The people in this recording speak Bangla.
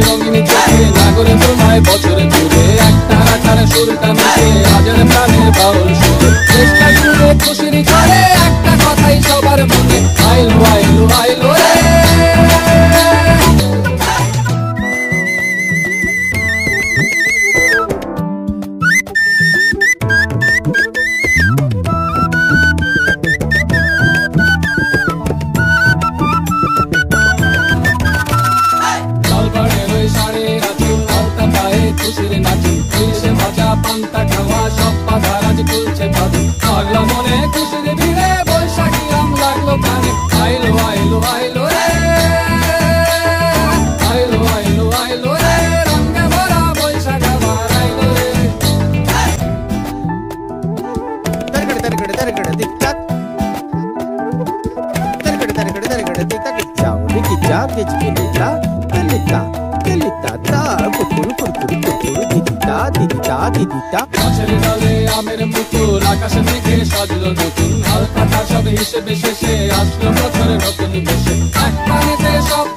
রঙিনী চোখে নাগরে তোমায় বছরে ঘুরে একটা রাখার সুরটা মিশে হাজার প্রাণের বাউল সুরে চেষ্টা জুড়ে খুশির করে একটা কথাই সবার মনে আইলো আইলো আইলো রে খুশির নাচি এসে ভাজা পান্তা খাওয়া সব বাধা রাজ খুলছে ভাদু পাগলা মনে খুশির ভিড়ে বৈশাখী আম লাগলো কানে আইলো আইলো আইলো রে আইলো আইলো আইলো রে রঙে ভরা বৈশাখ আবার আইলো রে तरकड़ तरकड़ तरकड़ दिक्कत तरकड़ तरकड़ तरकड़ दिक्कत जाओ लेके जा केच के लेता ता कुकुर कुकुर कुकुर दिदिता दिदिता दिदिता গাছের ডালে আমের মুকুর আকাশে মেঘে সাজলো নতুন হালকা সব হিসেবে শেষে আসলো বছরের নতুন বেশে এক পানিতে সব